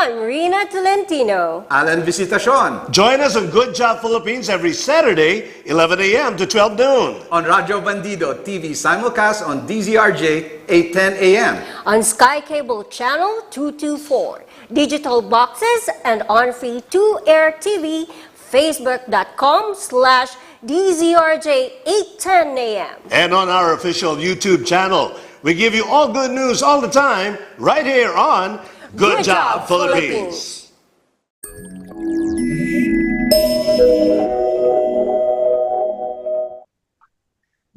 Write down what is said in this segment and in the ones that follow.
I'm Reenah Tolentino. Allan, Visitacion. Join us on Good Job Philippines every Saturday, 11 a.m. to 12 noon. On Radyo Bandido TV simulcast on DZRJ, 8:10 a.m. On Sky Cable Channel 224, digital boxes, and on free 2-air TV, facebook.com/DZRJ 8:10 a.m. And on our official YouTube channel. We give you all good news all the time, right here on Good Job Philippines.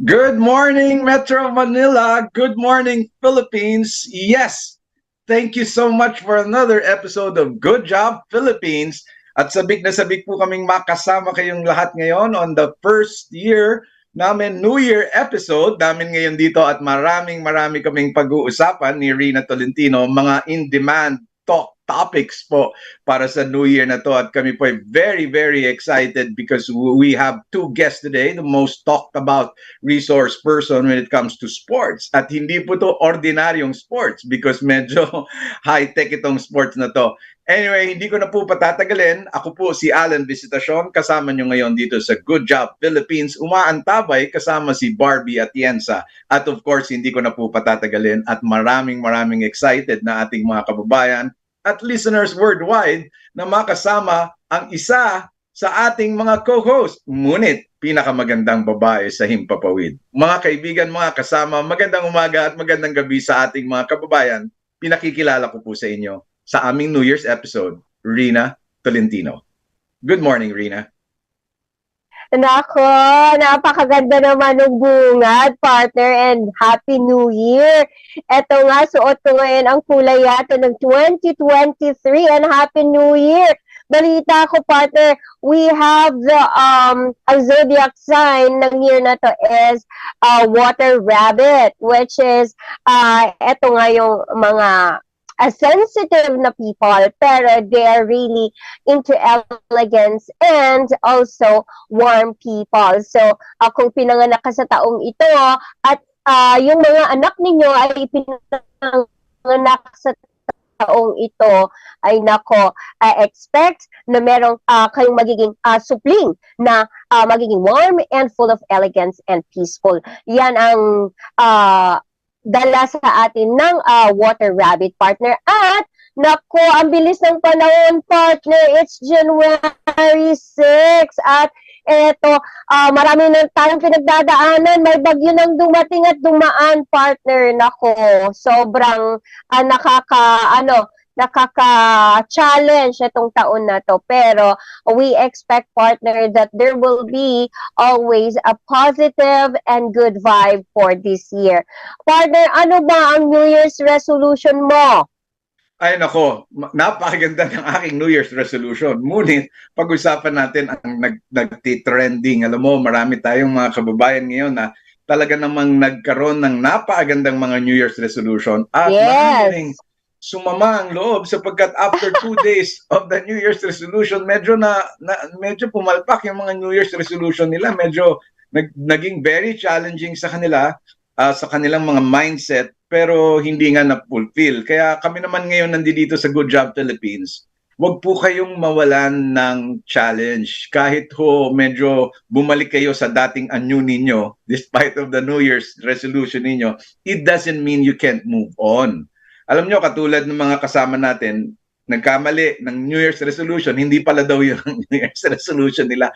Good morning, Metro Manila. Good morning, Philippines. Yes, thank you so much for another episode of Good Job Philippines. At sabik na sabik po kaming makasama kayong lahat ngayon on the first year namin New Year episode namin ngayon dito at marami kaming pag-uusapan ni Reenah Tolentino, mga in-demand talk topics po para sa New Year na to, at kami po ay very excited because we have two guests today, the most talked about resource person when it comes to sports, at hindi po to ordinaryong sports because medyo high-tech itong sports na to. Anyway, hindi ko na po patatagalin. Ako po si Allan, Visitacion. Kasama nyo ngayon dito sa Good Job Philippines. Umaantabay kasama si Barbie at Yensa. At of course, hindi ko na po patatagalin at maraming excited na ating mga kababayan at listeners worldwide na makasama ang isa sa ating mga co-host. Ngunit, pinakamagandang babae sa Himpapawid. Mga kaibigan, mga kasama, magandang umaga at magandang gabi sa ating mga kababayan. Pinakikilala ko po sa inyo sa aming New Year's episode, Reenah Tolentino. Good morning, Reenah. Nako, napakaganda naman ng bungad, partner, and Happy New Year. Eto nga, suot ko ngayon ang kulay yata ng 2023, and Happy New Year. Balita ko, partner, we have the ang zodiac sign ng year na to is water rabbit, which is eto nga yung mga sensitive na people, pero they are really into elegance and also warm people. So, kung pinanganak ka sa taong ito at yung mga anak ninyo ay pinanganak sa taong ito, ay nako, I expect na merong kayong magiging supling na magiging warm and full of elegance and peaceful. Yan ang dala sa atin ng water rabbit, partner. At nako, ang bilis ng panahon, partner. It's January 6 at eto, marami na tayong pinagdadaanan. May bagyo nang dumating at dumaan, partner. Nako, sobrang nakaka-challenge itong taon na to. Pero we expect, partner, that there will be always a positive and good vibe for this year. Partner, ano ba ang New Year's resolution mo? Ay nako, napakaganda ng aking New Year's resolution. Ngunit pag-usapan natin ang nagti-trending. Alam mo, marami tayong mga kababayan ngayon na talaga namang nagkaroon ng napakagandang mga New Year's resolution. At maraming sumama ang loob sapagkat after 2 days of the New Year's resolution, medyo pumalpak yung mga New Year's resolution nila. Medyo naging very challenging sa kanila, sa kanilang mga mindset, pero hindi nga na-fulfill. Kaya kami naman ngayon nandito sa Good Job Philippines. Huwag po kayong mawalan ng challenge. Kahit ho medyo bumalik kayo sa dating anyo ninyo, despite of the New Year's resolution ninyo, it doesn't mean you can't move on. Alam nyo, katulad ng mga kasama natin, nagkamali ng New Year's resolution, hindi pala daw yung New Year's resolution nila.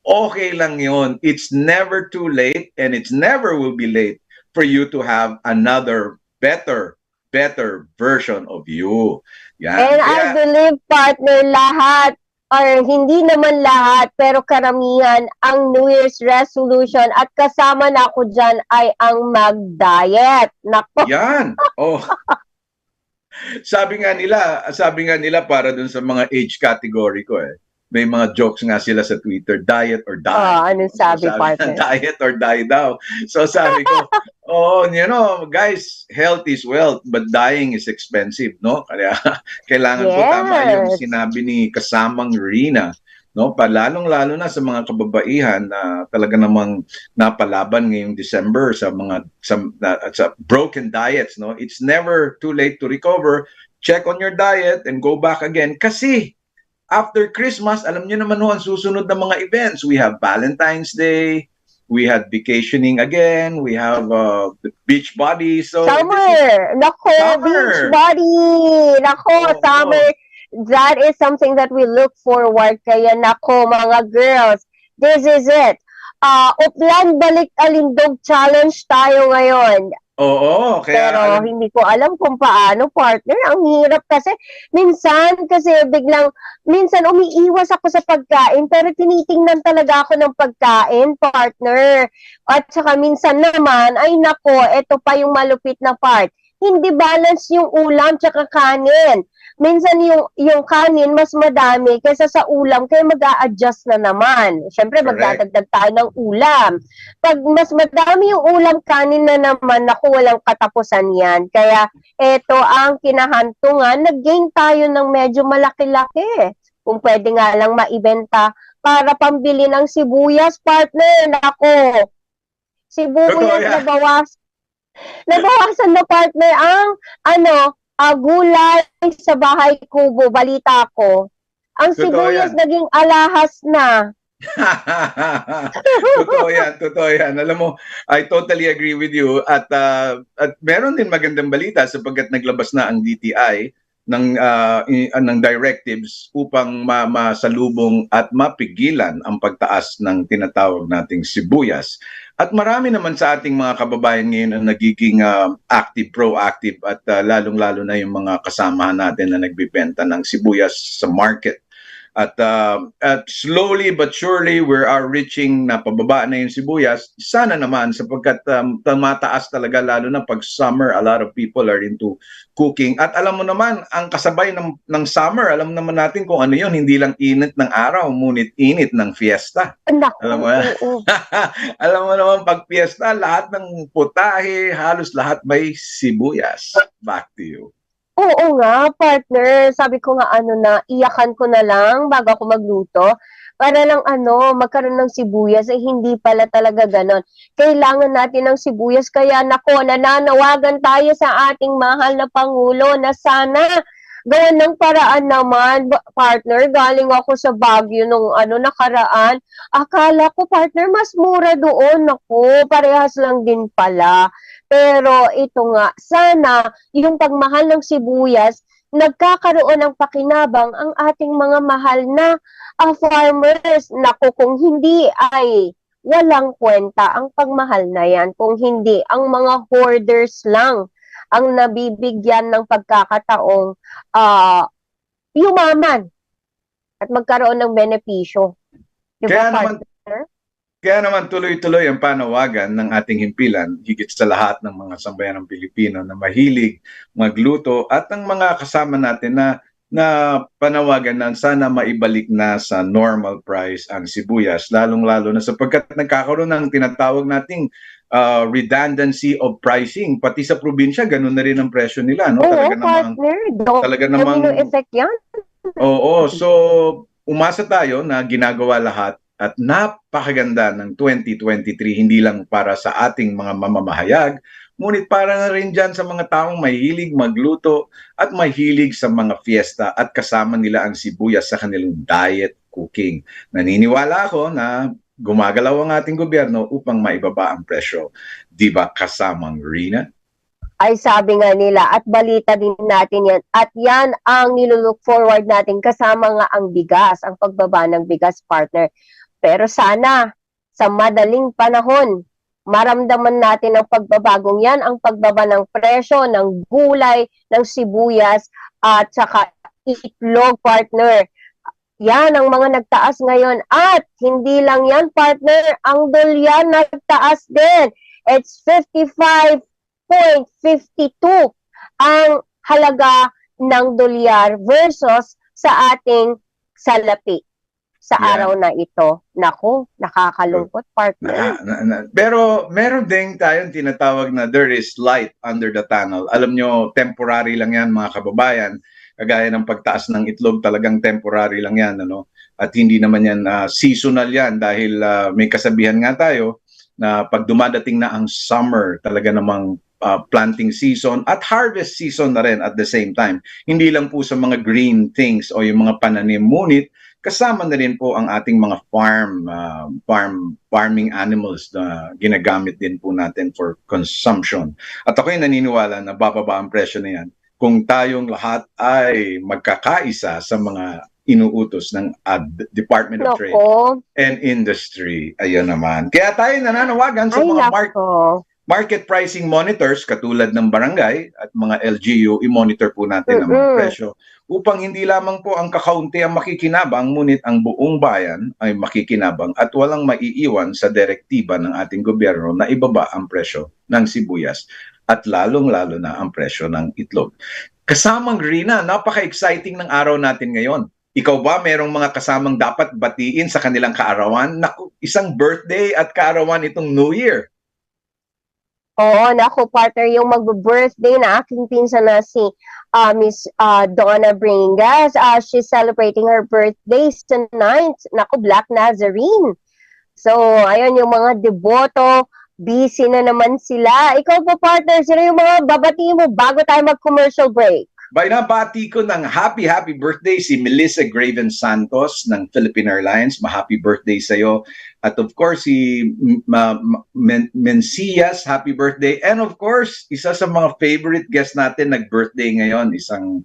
Okay lang yon. It's never too late and it's never will be late for you to have another better version of you. Yan. And I believe, partner, lahat, or hindi naman lahat, pero karamihan, ang New Year's resolution at kasama na ako dyan ay ang mag-diet. Nako. Yan. Oh. Sabi nga nila para dun sa mga age category ko may mga jokes nga sila sa Twitter, diet or die. Anong sabi, partner? Diet or die daw. So sabi ko, guys, health is wealth, but dying is expensive, no? Kaya kailangan po tama yung sinabi ni kasamang Reenah, no? Lalong-lalo na sa mga kababaihan na talaga namang napalaban ngayong December sa broken diets, no? It's never too late to recover. check on your diet and go back again. Kasi after Christmas, alam niyo naman ho, ang susunod na mga events. We have Valentine's Day, we had vacationing again, we have the beach body. So Summer! Nako, beach Summer. body! Nako, Oo. summer. That is something that we look forward. Kaya nako, mga girls, this is it. Uplan Balik Alindog Challenge tayo ngayon. Oo, kaya Pero alam, hindi ko alam kung paano, partner. Ang hirap kasi. Minsan umiiwas ako sa pagkain, pero tinitingnan talaga ako ng pagkain, partner. At saka minsan naman, ay nako, ito pa yung malupit na part. Hindi balance yung ulam tsaka kanin. Minsan yung kanin mas madami kaysa sa ulam, kaya mag-a-adjust na naman. Siyempre, Correct. magdadagdag tayo ng ulam. Pag mas madami yung ulam, kanin na naman, naku, walang katapusan yan. Kaya ito ang kinahantungan, nag-gain tayo ng medyo malaki-laki. Kung pwede nga lang maibenta para pambili ng sibuyas, partner. Nako, sibuyas Totoo yan. nabawasan na, partner, ang gulay sa bahay kubo, balita ko. Ang Totoo sibuyas yan. naging alahas na. Totoo yan. Alam mo, I totally agree with you. At meron din magandang balita sapagkat naglabas na ang DTI ng directives upang masalubong at mapigilan ang pagtaas ng tinatawag nating sibuyas. At marami naman sa ating mga kababayan ngayon ang nagiging active, proactive at lalong-lalo na yung mga kasamahan natin na nagbibenta ng sibuyas sa market. At slowly but surely we are reaching na pababa na yung sibuyas. Sana naman sapagkat tumataas talaga lalo na pag summer, a lot of people are into cooking. At alam mo naman, ang kasabay ng summer, alam naman natin kung ano yun, hindi lang init ng araw, ngunit init ng fiesta. Naku, Alam mo, oo. alam mo naman pag fiesta, lahat ng putahe, halos lahat may sibuyas. Back to you. Oo nga, partner. Sabi ko nga iyakan ko na lang bago ako magluto. Para lang magkaroon ng sibuyas. Hindi pala talaga ganon. Kailangan natin ng sibuyas. Kaya nako, nananawagan tayo sa ating mahal na Pangulo na sana gawan ng paraan naman, partner. Galing ako sa Baguio nung nakaraan. Akala ko, partner, mas mura doon. Nako, parehas lang din pala. Pero ito nga, sana yung pagmahal ng sibuyas, nagkakaroon ng pakinabang ang ating mga mahal na farmers. Naku, kung hindi ay walang kwenta ang pagmahal na yan. Kung hindi, ang mga hoarders lang ang nabibigyan ng pagkakataong yumaman at magkaroon ng benepisyo. Diba, partner? Kaya naman tuloy-tuloy ang panawagan ng ating himpilan, higit sa lahat ng mga sambayanang Pilipino na mahilig magluto at ang mga kasama natin na panawagan na sana maibalik na sa normal price ang sibuyas, lalong-lalo na sapagkat nagkakaroon ng tinatawag nating redundancy of pricing. Pati sa probinsya, ganun na rin ang presyo nila. No? Oo, Talaga namang domino effect yan. Oo, so umasa tayo na ginagawa lahat at napakaganda ng 2023, hindi lang para sa ating mga mamamahayag, ngunit para na rin dyan sa mga taong mahilig magluto at mahilig sa mga fiesta at kasama nila ang sibuyas sa kanilang diet cooking. Naniniwala ako na gumagalaw ang ating gobyerno upang maibaba ang presyo. Di ba kasamang Reenah? Ay sabi nga nila at balita din natin yan. At yan ang nilulook forward natin kasama nga ang bigas, ang pagbaba ng bigas, partner. Pero sana sa madaling panahon, maramdaman natin ang pagbabagong yan, ang pagbaba ng presyo, ng gulay, ng sibuyas, at saka itlog, partner. Yan ang mga nagtaas ngayon. At hindi lang yan, partner, ang dolyar nagtaas din. It's 55.52 ang halaga ng dolyar versus sa ating salapi sa araw na ito. Naku, nakakalungkot, partner. Pero meron din tayong tinatawag na there is light under the tunnel. Alam nyo, temporary lang yan mga kababayan. Kagaya ng pagtaas ng itlog, talagang temporary lang yan. At hindi naman yan seasonal yan dahil may kasabihan nga tayo na pag dumadating na ang summer, talaga namang planting season at harvest season na rin at the same time. Hindi lang po sa mga green things o yung mga pananim, ngunit kasama na rin po ang ating mga farming animals na ginagamit din po natin for consumption. At ako'y naniniwala na bababa ang presyo na yan kung tayong lahat ay magkakaisa sa mga inuutos ng Department of Trade and Industry. Ayun naman. Kaya tayo nananawagan sa mga market pricing monitors katulad ng barangay at mga LGU, i-monitor po natin ang mga presyo upang hindi lamang po ang kakaunti ang makikinabang, ngunit ang buong bayan ay makikinabang at walang maiiwan sa direktiba ng ating gobyerno na ibaba ang presyo ng sibuyas at lalong-lalo na ang presyo ng itlog. Kasamang Reenah, napaka-exciting ng araw natin ngayon. Ikaw ba merong mga kasamang dapat batiin sa kanilang kaarawan? Naku, isang birthday at kaarawan itong New Year. Oo, naku, partner, yung mag-birthday na aking pinsan na si Miss Donna Bringas. She's celebrating her birthday tonight. Naku, Black Nazarene. So, ayun yung mga deboto. Busy na naman sila. Ikaw po, partner, sino yung mga babatiin mo bago tayo mag-commercial break? Binabati ko ng happy birthday si Melissa Graven Santos ng Philippine Airlines. Happy birthday sa'yo. At of course, si Mencias, happy birthday. And of course, isa sa mga favorite guest natin nag-birthday ngayon. Isang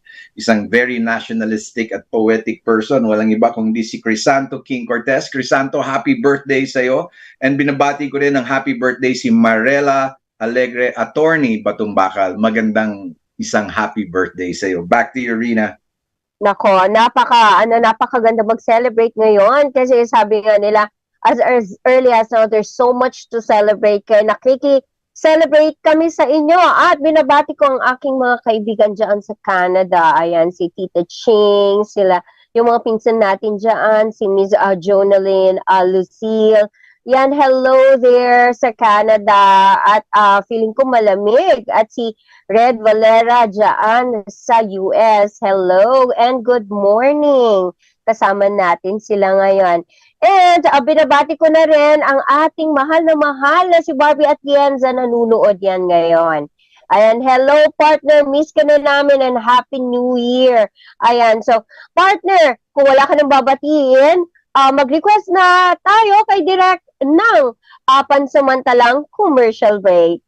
very nationalistic at poetic person. Walang iba kundi si Crisanto King Cortez. Crisanto, happy birthday sa'yo. And binabati ko rin ng happy birthday si Marela Alegre Attorney Batumbakal. Magandang isang happy birthday sa iyo. Back to you, Reenah. Nako, napakaganda mag-celebrate ngayon kasi sabi nga nila, as early as now, there's so much to celebrate. Kaya nakiki-celebrate kami sa inyo. At binabati ko ang aking mga kaibigan dyan sa Canada. Ayan, si Tita Ching, sila, yung mga pinsan natin dyan, si Ms. Jonalyn, Lucille. Yan, hello there sa Canada at feeling ko malamig. At si Red Valera dyan sa US, hello and good morning. Kasama natin sila ngayon. And binabati ko na rin ang ating mahal na si Barbie Atienza na nanunood yan ngayon. Ayan, hello partner, miss ka na namin and Happy New Year. Ayan, so partner, kung wala ka nang babatiin, mag-request na tayo kay Direct ng pansamantalang commercial break.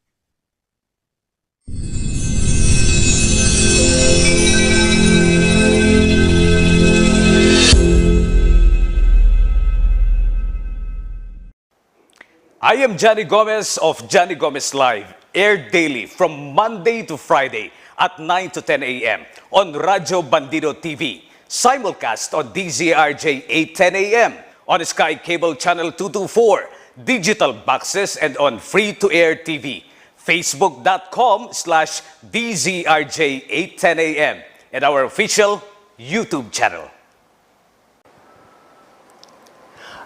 I am Johnny Gomez of Johnny Gomez Live, aired daily from Monday to Friday at 9 to 10 a.m. on Radyo Bandido TV, simulcast on DZRJ 810 a.m. on Sky Cable Channel 224, digital boxes, and on free-to-air TV, facebook.com/DZRJ 810 a.m. and our official YouTube channel.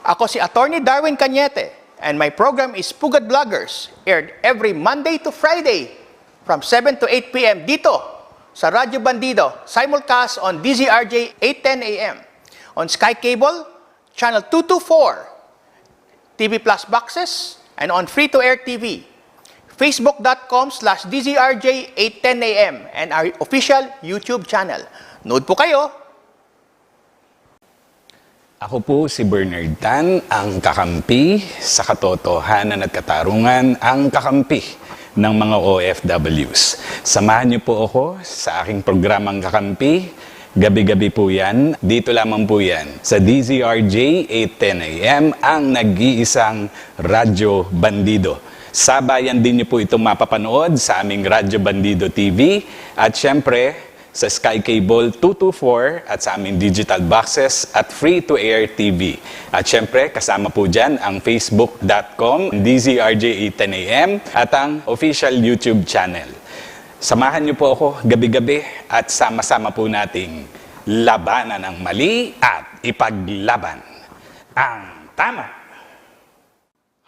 Ako si Attorney Darwin Cañete, and my program is Pugad Vloggers, aired every Monday to Friday from 7 to 8 p.m. dito sa Radyo Bandido, simulcast on DZRJ 810 a.m. on Sky Cable Channel 224, TV Plus boxes, and on free-to-air TV, facebook.com/DZRJ 810 a.m. and our official YouTube channel. Nood po kayo! Ako po si Bernard Tan, ang kakampi sa katotohanan at katarungan, ang kakampi ng mga OFWs. Samahan niyo po ako sa aking programang Kakampi. Gabi-gabi po yan. Dito lamang po yan sa DZRJ 810 AM, ang nag-iisang Radyo Bandido. Sabayan din niyo po itong mapapanood sa aming Radyo Bandido TV at syempre sa Sky Cable 224 at sa aming digital boxes at free-to-air TV. At syempre kasama po dyan ang facebook.com, DZRJ 810 AM at ang official YouTube channel. Samahan niyo po ako gabi-gabi at sama-sama po nating labanan ang mali at ipaglaban ang tama.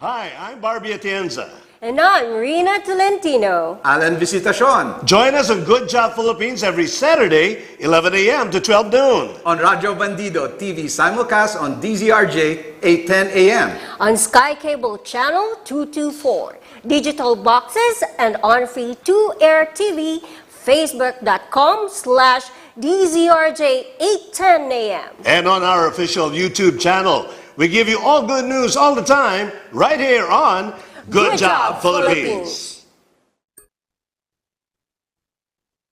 Hi, I'm Barbie Atienza. And I'm Reenah Tolentino. Allan, Visitacion. Join us on Good Job Philippines every Saturday, 11 a.m. to 12 noon. On Radyo Bandido TV simulcast on DZRJ 8:10 a.m. On Sky Cable Channel 224, digital boxes, and on free 2-air TV, facebook.com/DZRJ 8:10 a.m. And on our official YouTube channel. We give you all good news all the time, right here on Good Job Philippines.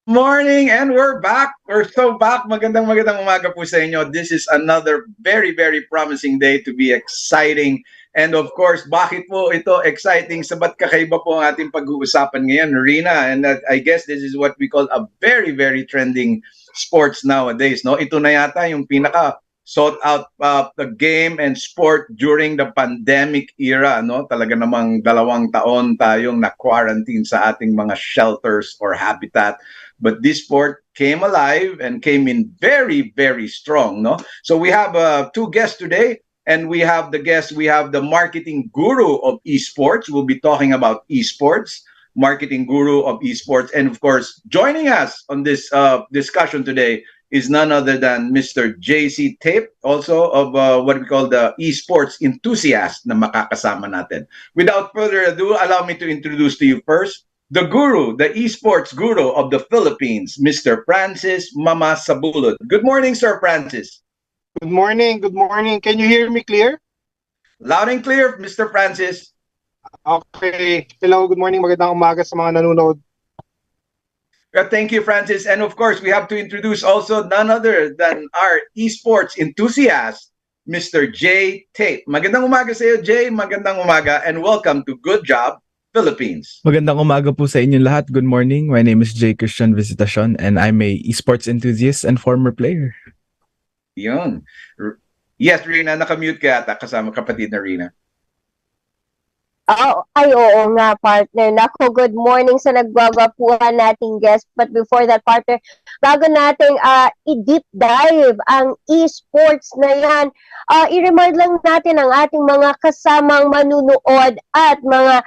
Morning, and we're back. We're so back. Magandang umaga po sa inyo. This is another very, very promising day to be exciting. And of course, bakit po ito exciting? Sabat kakaiba po ang ating pag-uusapan ngayon, Reenah. And I guess this is what we call a very, very trending sports nowadays. No, ito na yata yung pinaka sought out the game and sport during the pandemic era, no? Talaga namang 2 taon tayong na-quarantine sa ating mga shelters or habitat. But this sport came alive and came in very, very strong, no? So we have 2 guests today, and we have the marketing guru of esports. We'll be talking about esports, marketing guru of esports, and of course, joining us on this discussion today is none other than Mr. 𝗚់ซี้chị𝗱, also of what we call the esports enthusiast na makakasama natin. Without further ado, allow me to introduce to you first the guru, the esports guru of the Philippines, Mr. Francis Mama Sabulod. Good morning, Sir Francis. Good morning. Good morning. Can you hear me clear? Loud and clear, Mr. Francis. Okay. Hello, good morning. Magandang umaga sa mga nanonood. Thank you, Francis. And of course, we have to introduce also none other than our esports enthusiast, Mr. 𝗚់ซี้chị𝗱. Magandang umaga sa iyo, Jay. Magandang umaga, and welcome to Good Job Philippines. Magandang umaga po sa inyong lahat. Good morning. My name is Jay Christian Visitacion, and I'm a esports enthusiast and former player. Yun. Yes, Reenah, nakamute ka ata kasama kapatid na Reenah. Oo nga, partner. Nako, good morning sa nagwagwapuhan nating guest. But before that, partner, bago nating i-deep dive ang esports na yan, i-remind lang natin ang ating mga kasamang manunood at mga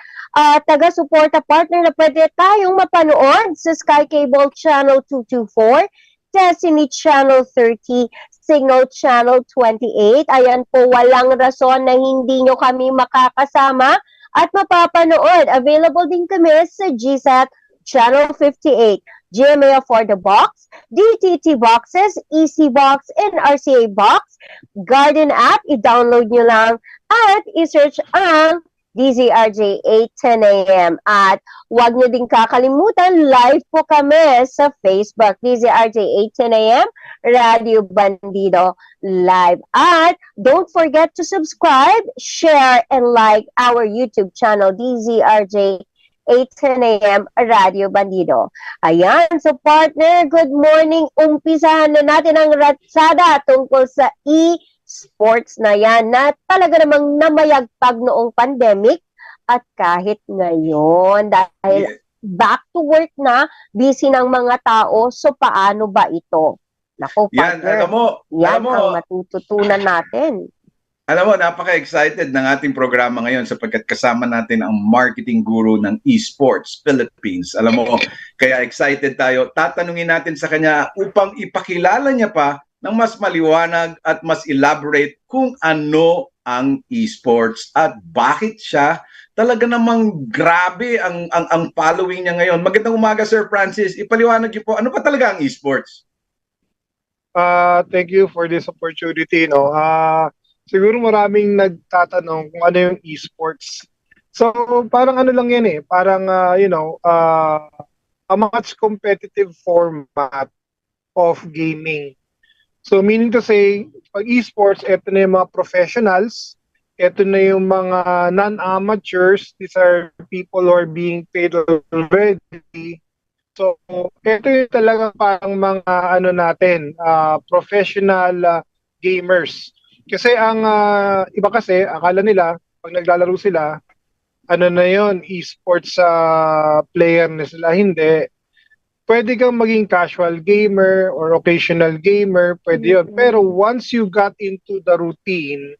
taga-suporta partner na pwede tayong mapanood sa Sky Cable Channel 224, Destiny Channel 30, Signal Channel 28. Ayan po, walang rason na hindi nyo kami makakasama at mapapanood. Available din kami sa GSAT Channel 58, GMA for the Box, DTT Boxes, EC Box, and RCA Box. Garden app, i-download nyo lang at i-search ang DZRJ 8:10 a.m. At huwag nyo din kakalimutan, live po kami sa Facebook, DZRJ 8:10 a.m. Radio Bandido Live. At don't forget to subscribe, share, and like our YouTube channel, DZRJ 8:10 a.m. Radio Bandido. Ayan, so partner, good morning. Umpisahan na natin ang ratsada tungkol sa sports na yan na talaga namang namayagpag noong pandemic at kahit ngayon dahil back to work na, busy ng mga tao. So paano ba ito? Nako, partner, yan ang matututunan natin. Alam mo, napaka-excited ng ating programa ngayon sapagkat kasama natin ang marketing guru ng esports Philippines. Alam mo, kaya excited tayo. Tatanungin natin sa kanya upang ipakilala niya pa ng mas maliwanag at mas elaborate kung ano ang esports at bakit siya talaga namang grabe ang following niya ngayon. Magandang umaga, Sir Francis. Ipaliwanag niyo po, ano pa talaga ang esports? Thank you for this opportunity. No? Siguro maraming nagtatanong kung ano yung esports. So, parang ano lang yan eh. Parang, a much competitive format of gaming. So meaning to say, pag esports, ito na yung mga professionals, ito na yung mga non-amateurs, these are people who are being paid already. So ito yung talaga parang mga professional gamers. Kasi ang iba kasi, akala nila, pag naglalaro sila, esports player na sila. Hindi. Pwede kang maging casual gamer or occasional gamer, pwede yun. Pero once you got into the routine,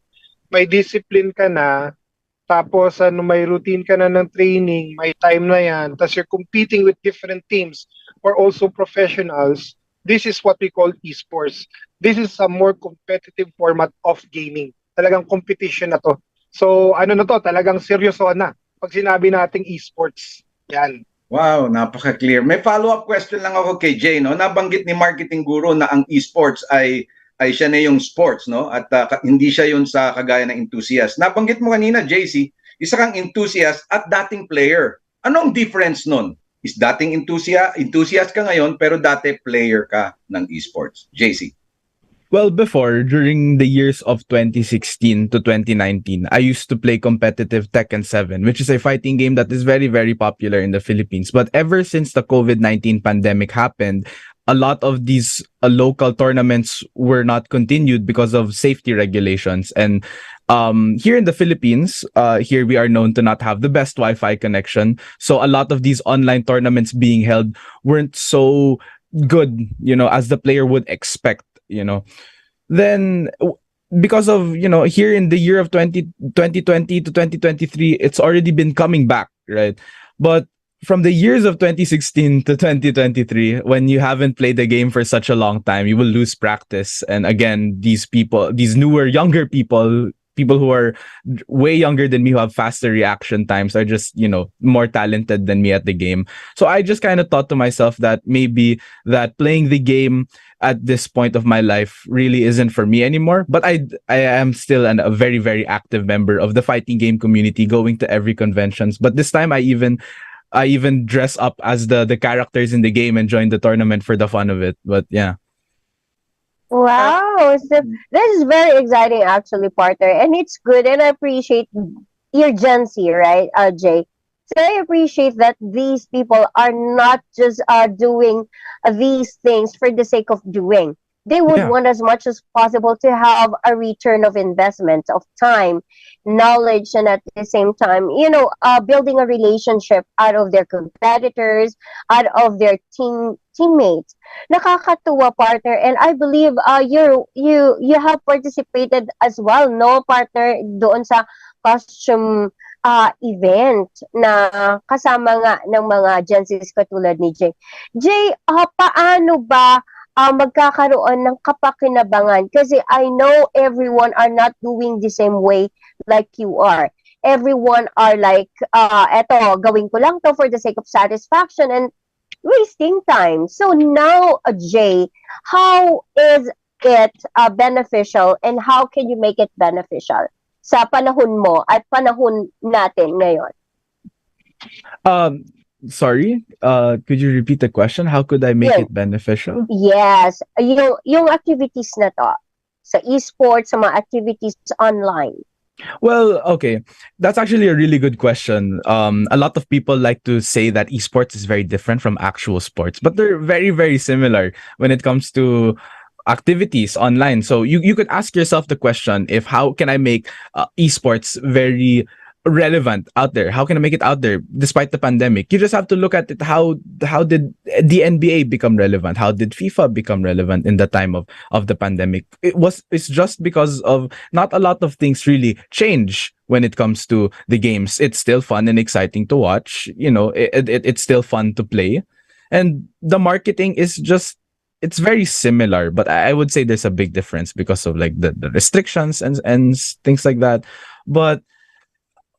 may discipline ka na, tapos may routine ka na ng training, may time na yan, tapos you're competing with different teams or also professionals, this is what we call esports. This is a more competitive format of gaming. Talagang competition na to. So ano na to, talagang seryoso na pag sinabi nating esports. Yan. Wow, napaka-clear. May follow-up question lang ako kay Jay, no? Nabanggit ni Marketing Guru na ang esports ay siya na yung sports, no? At hindi siya yun sa kagaya ng enthusiast. Nabanggit mo kanina, JC, isa kang enthusiast at dating player. Ano ang difference nun? Is dating enthusiast ka ngayon pero dati player ka ng esports? JC. Well, before, during the years of 2016 to 2019, I used to play competitive Tekken 7, which is a fighting game that is very, very popular in the Philippines. But ever since the COVID-19 pandemic happened, a lot of these local tournaments were not continued because of safety regulations. And here in the Philippines, here we are known to not have the best Wi-Fi connection. So a lot of these online tournaments being held weren't so good, as the player would expect. Then because of, here in the year of 2020 to 2023, it's already been coming back, right? But from the years of 2016 to 2023, when you haven't played the game for such a long time, you will lose practice. And again, these newer, younger people who are way younger than me, who have faster reaction times, are just, more talented than me at the game. So I just kind of thought to myself that maybe that playing the game at this point of my life really isn't for me anymore. But I am still a very, very active member of the fighting game community, going to every conventions. But this time I even dress up as the characters in the game and join the tournament for the fun of it. But yeah. Wow, so this is very exciting, actually, partner, and it's good, and I appreciate your Gen Z, right, Jay? So I appreciate that these people are not just doing these things for the sake of doing. They would want as much as possible to have a return of investment of time, knowledge, and at the same time, building a relationship out of their competitors, out of their teammates. Nakakatuwa, partner, and I believe you have participated as well, no, partner, doon sa costume event na kasama nga ng mga Gen Zs katulad ni Jay. Jay, paano ba magkakaroon ng kapakinabangan? Kasi I know everyone are not doing the same way like you are. Everyone are like, eto, gawin ko lang to for the sake of satisfaction and wasting time. So now, Jay, how is it beneficial and how can you make it beneficial sa panahon mo at panahon natin ngayon? Sorry, could you repeat the question? How could I make it beneficial? Yes, yung activities na to sa esports, sa mga activities online. Well, okay. That's actually a really good question. A lot of people like to say that esports is very different from actual sports, but they're very, very similar when it comes to activities online. So you could ask yourself the question, how can I make esports very relevant out there? How can I make it out there despite the pandemic? You just have to look at it. How did the NBA become relevant? How did FIFA become relevant in the time of the pandemic? It's just because of not a lot of things really change when it comes to the games. It's still fun and exciting to watch. It's still fun to play. And the marketing is just, it's very similar, but I would say there's a big difference because of like the restrictions and things like that. But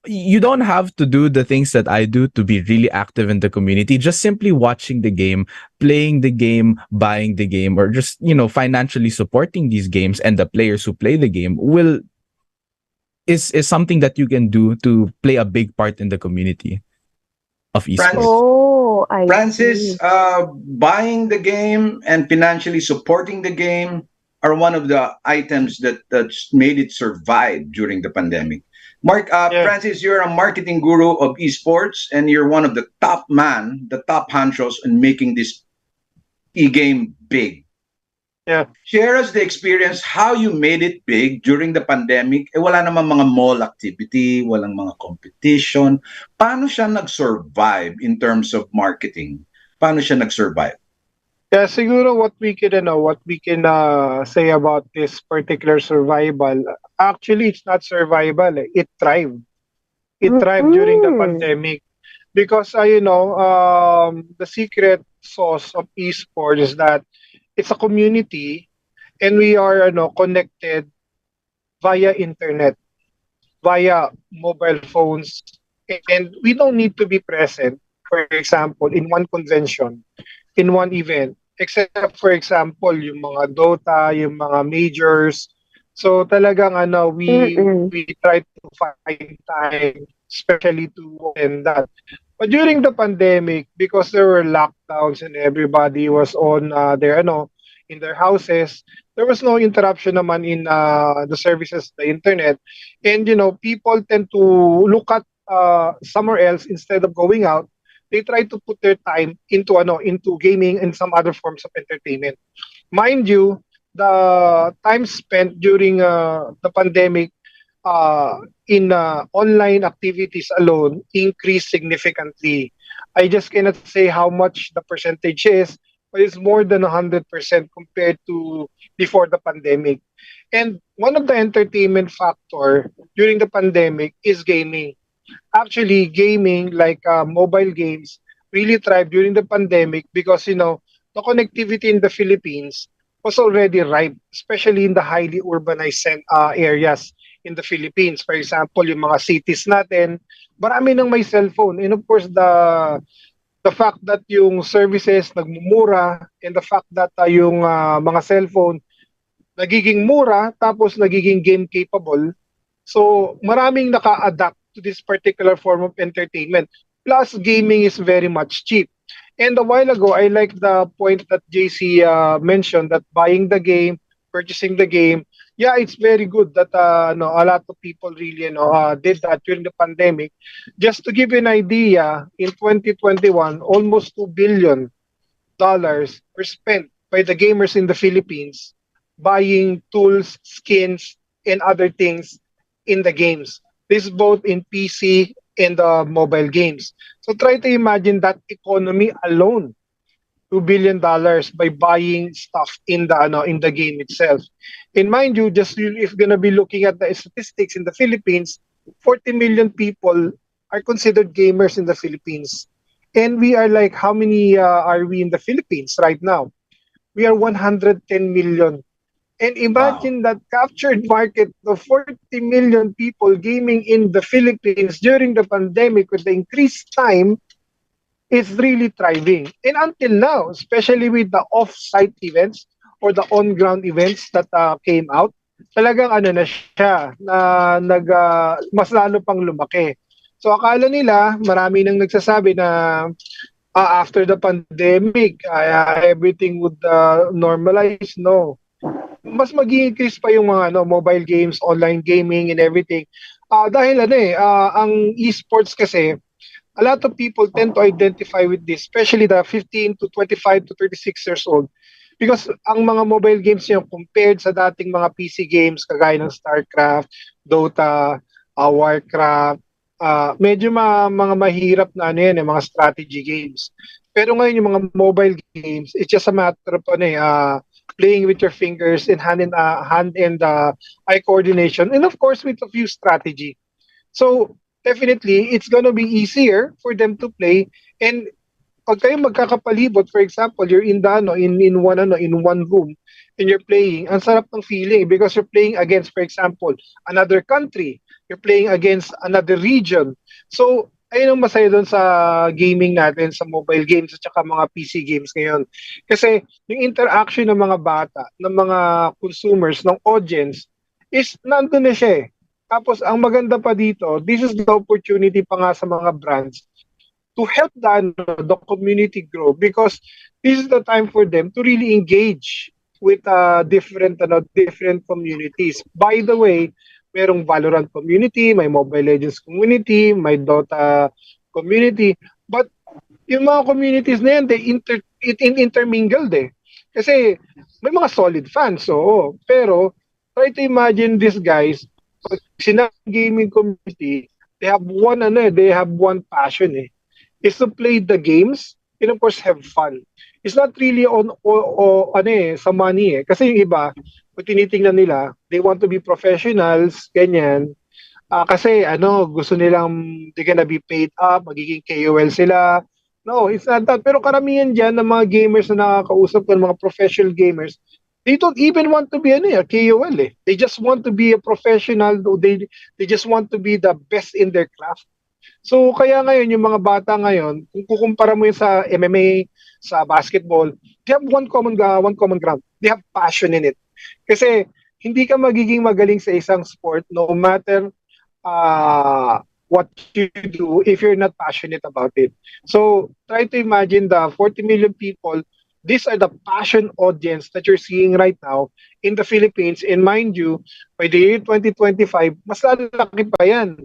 you don't have to do the things that I do to be really active in the community. Just simply watching the game, playing the game, buying the game, or just, financially supporting these games and the players who play the game is something that you can do to play a big part in the community of esports. Francis, buying the game and financially supporting the game are one of the items that made it survive during the pandemic. Francis, you're a marketing guru of esports, and you're one of the top honchos in making this e-game big. Yeah. Share us the experience, how you made it big during the pandemic. Wala naman mga mall activity, walang mga competition. Paano siya nag-survive in terms of marketing? Paano siya nag-survive? Yeah, siguro what we can say about this particular survival, actually it's not survival, it thrived. It thrived during the pandemic because, the secret sauce of esports is that it's a community and we are connected via internet, via mobile phones, and we don't need to be present, for example, in one convention, in one event, except for example, yung mga Dota, yung mga majors. So talagang we try to find time, especially to attend that. But during the pandemic, because there were lockdowns and everybody was on in their houses, there was no interruption naman in the services, the internet, and people tend to look at somewhere else instead of going out. They try to put their time into gaming and some other forms of entertainment. Mind you, the time spent during the pandemic in online activities alone increased significantly. I just cannot say how much the percentage is, but it's more than 100% compared to before the pandemic. And one of the entertainment factor during the pandemic is gaming. Actually, gaming like mobile games really thrived during the pandemic because the connectivity in the Philippines was already ripe, especially in the highly urbanized areas in the Philippines. For example, yung mga cities natin, marami nang may cellphone. And of course, the fact that yung services nagmumura and the fact that yung mga cellphone nagiging mura tapos nagiging game capable. So, maraming naka-adapt to this particular form of entertainment. Plus, gaming is very much cheap. And a while ago, I like the point that JC mentioned that buying the game, purchasing the game, yeah, it's very good that a lot of people really did that during the pandemic. Just to give you an idea, in 2021, almost $2 billion were spent by the gamers in the Philippines buying tools, skins, and other things in the games. This is both in PC and mobile games. So try to imagine that economy alone, $2 billion by buying stuff in the game itself. And mind you, if you're gonna be looking at the statistics in the Philippines, 40 million people are considered gamers in the Philippines. And we are like, how many are we in the Philippines right now? We are 110 million. And imagine that captured market of 40 million people gaming in the Philippines during the pandemic with the increased time is really thriving. And until now, especially with the off-site events or the on-ground events that came out, talagang na siya, mas lalo pang lumaki. So akala nila, marami nang nagsasabi na after the pandemic, everything would normalize. No. Mas mag-increase pa yung mga mobile games, online gaming, and everything. Dahil ang esports kasi, a lot of people tend to identify with this, especially the 15 to 25 to 36 years old. Because ang mga mobile games niyo compared sa dating mga PC games, kagaya ng StarCraft, Dota, Warcraft, medyo mga mahirap na mga strategy games. Pero ngayon yung mga mobile games, it's just a matter of playing with your fingers and hand and eye coordination, and of course with a few strategy. So definitely it's gonna be easier for them to play. And pag kayo magkakapalibot, for example, you're in one room and you're playing, ang sarap ng feeling because you're playing against, for example, another country, you're playing against another region. So ayun ang masaya doon sa gaming natin, sa mobile games at saka mga PC games ngayon. Kasi yung interaction ng mga bata, ng mga consumers, ng audience, is nandun na siya eh. Tapos ang maganda pa dito, this is the opportunity pa nga sa mga brands to help the community grow, because this is the time for them to really engage with different communities. By the way, merong Valorant community, may Mobile Legends community, may Dota community. But yung mga communities na yan, they intermingled eh. Kasi may mga solid fans, so pero try to imagine these guys, sina gaming community, they have one passion eh. Is to play the games and of course have fun. It's not really on sa money eh. Kasi yung iba, kung tinitingnan nila, they want to be professionals, ganyan. Kasi gusto nilang they're gonna be paid up, magiging KOL sila. No, it's not that. Pero karamihan dyan ng mga gamers na nakakausap ko, ng mga professional gamers, they don't even want to be a KOL eh. They just want to be a professional. They just want to be the best in their craft. So kaya ngayon yung mga bata ngayon, kung kukumpara mo yun sa MMA, sa basketball, they have one common ground. They have passion in it. Kasi hindi ka magiging magaling sa isang sport no matter what you do if you're not passionate about it. So try to imagine the 40 million people. These are the passion audience that you're seeing right now in the Philippines. And mind you, by the year 2025, mas lalaki pa yan.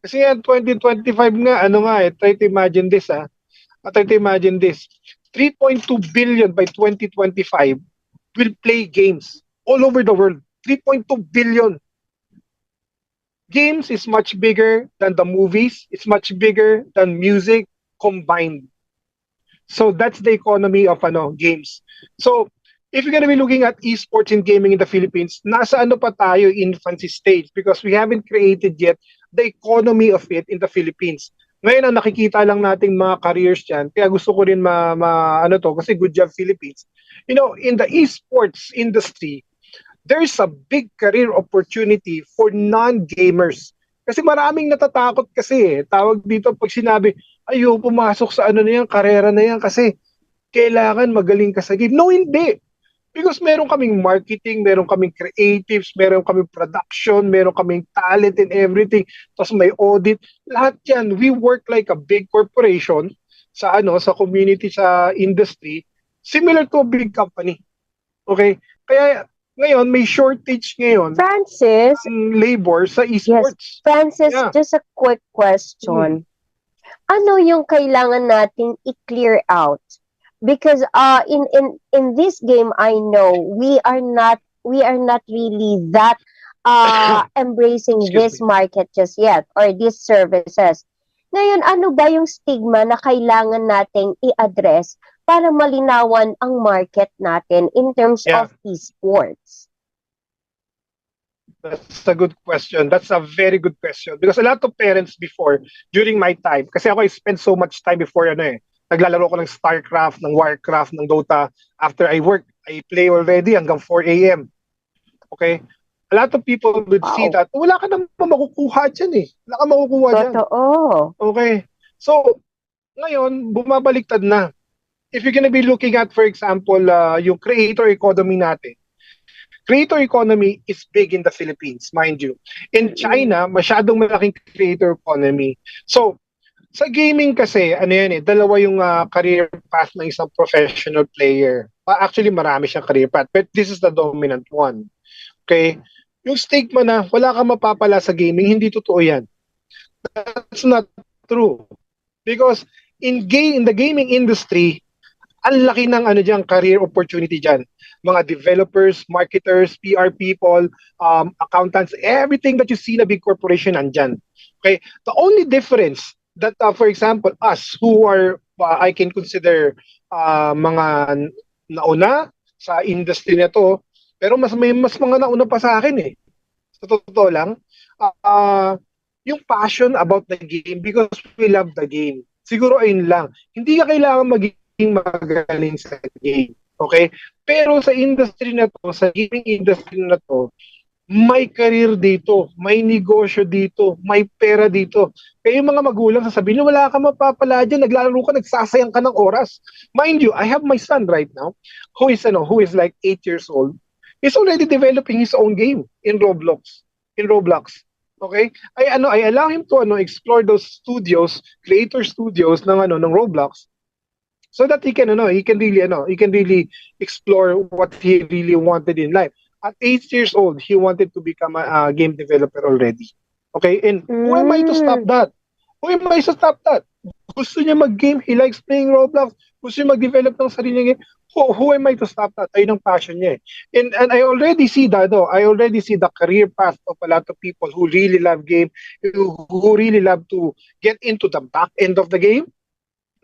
Kasi yan, 2025 nga, try to imagine this, try to imagine this. 3.2 billion by 2025 will play games all over the world. 3.2 billion. Games is much bigger than the movies. It's much bigger than music combined. So that's the economy of games. So if you're going to be looking at esports and gaming in the Philippines, nasa pa tayo, infancy stage, because we haven't created yet the economy of it in the Philippines. Ngayon ang nakikita lang nating mga careers dyan, kaya gusto ko rin kasi Good Job Philippines. In the esports industry, there's a big career opportunity for non-gamers. Kasi maraming natatakot kasi tawag dito pag sinabi, ayaw pumasok sa karera na yan kasi kailangan magaling ka sa game. No, hindi. Because meron kaming marketing, meron kaming creatives, meron kaming production, meron kaming talent and everything. Tapos may audit. Lahat yan, we work like a big corporation sa community, sa industry, similar to a big company. Okay? Kaya ngayon, may shortage ngayon Francis, ng labor sa esports. yes, Francis, Yeah. just a quick question. Ano yung kailangan nating i-clear out? Because in this game, I know we are not really that embracing this market just yet, or these services. Ngayon, ano ba yung stigma na kailangan nating i-address para malinawan ang market natin in terms Yeah. of esports? That's a good question. That's a very good question. Because a lot of parents before, during my time, kasi ako I spent so much time before naglalaro ko ng StarCraft, ng Warcraft, ng Dota. After I work, I play already hanggang 4 a.m. Okay? A lot of people would see that, wala ka naman makukuha dyan eh. Wala ka makukuha dyan. Totoo. Okay? So, ngayon, bumabaliktad na. If you're gonna be looking at, for example, yung creator economy natin, creator economy is big in the Philippines, mind you. In China, masyadong malaking creator economy. So, sa gaming kasi, dalawa yung career path ng isang professional player. Actually, marami siyang career path, but this is the dominant one. Okay? Yung stigma na wala kang mapapala sa gaming, hindi totoo yan. That's not true. Because in the gaming industry, ang laki ng career opportunity dyan. Mga developers, marketers, PR people, accountants, everything that you see na big corporation nandyan. Okay? The only difference that, for example, us who are, I can consider mga nauna sa industry na to, pero mas mga nauna pa sa akin eh. Sa totoo lang, yung passion about the game because we love the game. Siguro ayun lang. Hindi ka kailangan maging magaling sa game. Okay? Pero sa industry na to, sa gaming industry na to, may career dito, may negosyo dito, may pera dito. Kaya yung mga magulang sasabihin, wala ka mapapala dyan, naglalaro ka, nagsasayang ka ng oras. Mind you, I have my son right now, who is like 8 years old. He's already developing his own game in Roblox. Okay? I allow him to explore those studios, creator studios ng Roblox, so that he can really explore what he really wanted in life. At 8 years old, he wanted to become a game developer already. Okay? And who am I to stop that? Gusto niya mag-game. He likes playing Roblox. Gusto niya mag-develop ng sarili niya. Who am I to stop that? Ayun ang passion niya. And I already see that. I already see the career path of a lot of people who really love game, who really love to get into the back end of the game.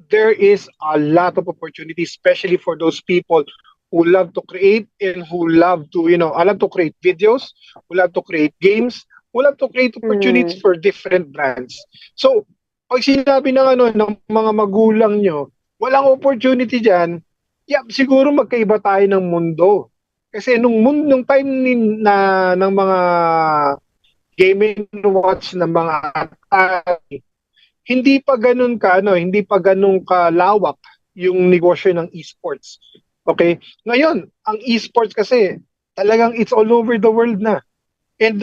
There is a lot of opportunity, especially for those people who love to create and who love to, I love to create videos, who love to create games, We'll have to create opportunities for different brands. So, pag sinabi ng ng mga magulang nyo, walang opportunity diyan, siguro magkaiba tayo ng mundo. Kasi nung time ng mga gaming watch ng mga Atari, hindi pa ganun kalawak yung negosyo ng esports. Okay? Ngayon, ang esports kasi talagang it's all over the world na. And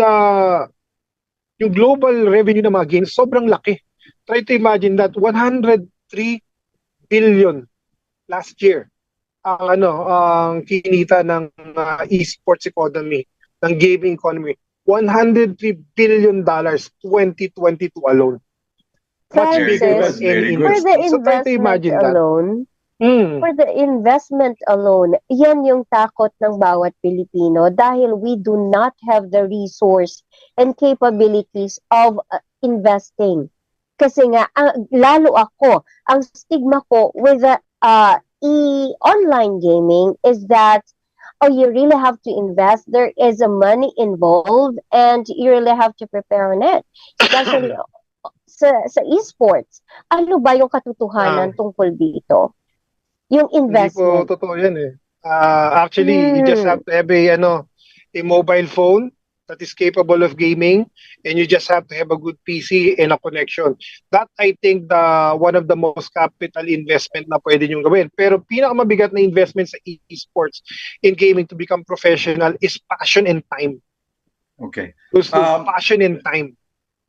yung global revenue ng mga games sobrang laki. Try to imagine that 103 billion last year ang kinita ng esports economy, ng gaming economy. $103 billion 2022 alone. Much bigger than any industry. So try to imagine that. For the investment alone, yan yung takot ng bawat Pilipino dahil we do not have the resource and capabilities of investing. Kasi nga, lalo ako, ang stigma ko with the online gaming is that you really have to invest. There is a money involved and you really have to prepare on it. Especially sa esports. Ano ba yung katotohanan tungkol dito? Yung investment. Hindi po totoo yan eh. Actually, you just have to have a mobile phone that is capable of gaming, and you just have to have a good PC and a connection. That, I think, one of the most capital investment na pwede nyo gawin. Pero pinakamabigat na investment sa esports in gaming to become professional is passion and time. Okay. Passion and time.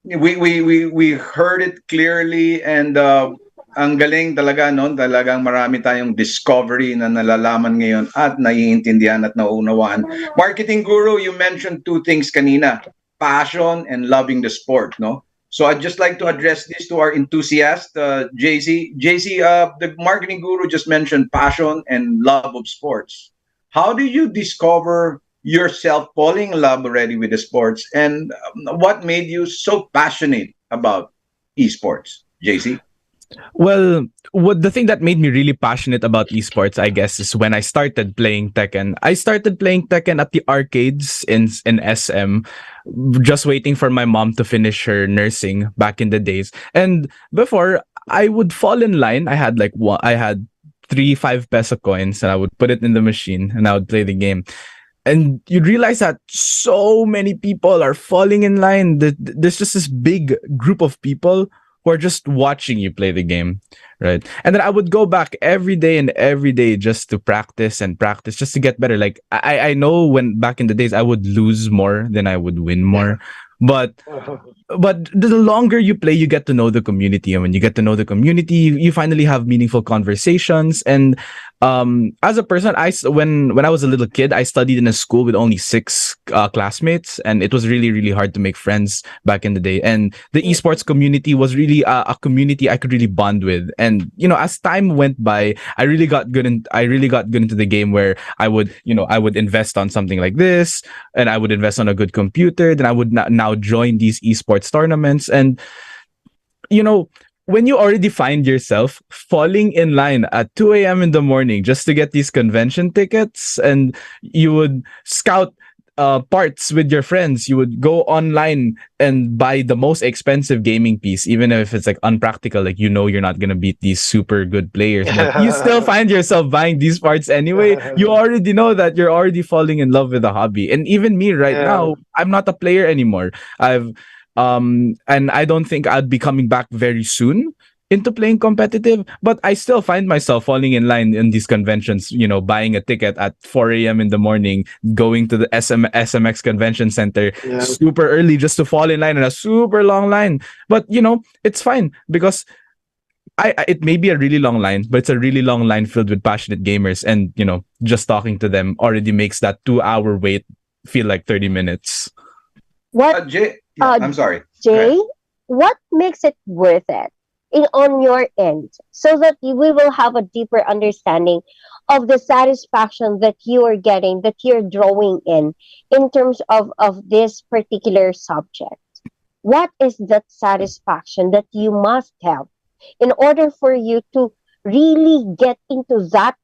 We heard it clearly, and ang galing talaga, no? Talagang marami tayong discovery na nalalaman ngayon at naiintindihan at nauunawaan. Marketing guru, you mentioned two things kanina, passion and loving the sport, no? So I'd just like to address this to our enthusiast, JC. JC, the marketing guru just mentioned passion and love of sports. How do you discover yourself falling in love already with the sports, and what made you so passionate about esports, JC? Well, the thing that made me really passionate about esports, I guess, is when I started playing Tekken. I started playing Tekken at the arcades in SM, just waiting for my mom to finish her nursing back in the days. And before, I would fall in line. I had 3 5 peso coins, and I would put it in the machine, and I would play the game. And you'd realize that so many people are falling in line. There's just this big group of people who are just watching you play the game, right? And then I would go back every day and every day just to practice and practice, just to get better. Like I know when back in the days I would lose more than I would win more. But the longer you play, you get to know the community, and when you get to know the community, you finally have meaningful conversations. And as a person, when I was a little kid, I studied in a school with only 6 classmates, and it was really, really hard to make friends back in the day. And the esports community was really a community I could really bond with. And as time went by, I really got good into the game, where I would invest on something like this, and I would invest on a good computer. Then I would now join these esports tournaments, and when you already find yourself falling in line at 2 a.m. in the morning just to get these convention tickets, and you would scout parts with your friends, you would go online and buy the most expensive gaming piece, even if it's like unpractical, like you're not gonna beat these super good players, but you still find yourself buying these parts anyway. You already know that you're already falling in love with the hobby. And even me right now, I'm not a player anymore. And I don't think I'd be coming back very soon into playing competitive, but I still find myself falling in line in these conventions, buying a ticket at 4 a.m. in the morning, going to the SMX Convention Center super early just to fall in line in a super long line. But, it's fine, because it may be a really long line, but it's a really long line filled with passionate gamers. And, just talking to them already makes that 2-hour wait feel like 30 minutes. What? I'm sorry. Jay, what makes it worth it on your end, so that we will have a deeper understanding of the satisfaction that you are getting, that you're drawing in terms of this particular subject? What is that satisfaction that you must have in order for you to really get into that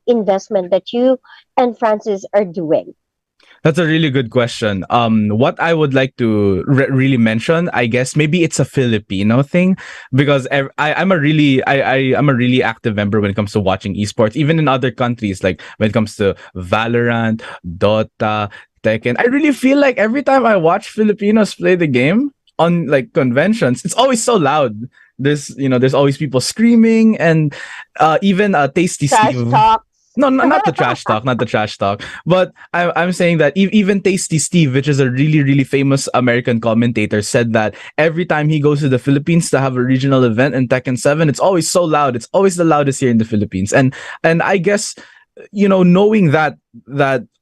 investment that you and Francis are doing? That's a really good question. What I would like to really mention, I guess maybe it's a Filipino thing, because I'm a really I'm a really active member when it comes to watching esports, even in other countries, like when it comes to Valorant, Dota, Tekken. I really feel like every time I watch Filipinos play the game on like conventions, it's always so loud. There's always people screaming, and even Tasty Trash Steve. talk. No, not the trash talk, not the trash talk. But I'm saying that even Tasty Steve, which is a really, really famous American commentator, said that every time he goes to the Philippines to have a regional event in Tekken 7, it's always so loud. It's always the loudest here in the Philippines. And I guess, knowing that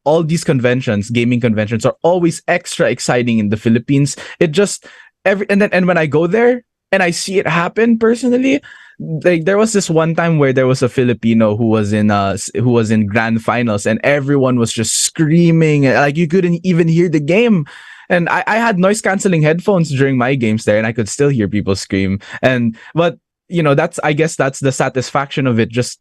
all these conventions, gaming conventions, are always extra exciting in the Philippines, it just and when I go there and I see it happen personally, like there was this one time where there was a Filipino who was in grand finals, and everyone was just screaming, like you couldn't even hear the game. And I had noise canceling headphones during my games there, and I could still hear people scream. But I guess that's the satisfaction of it, just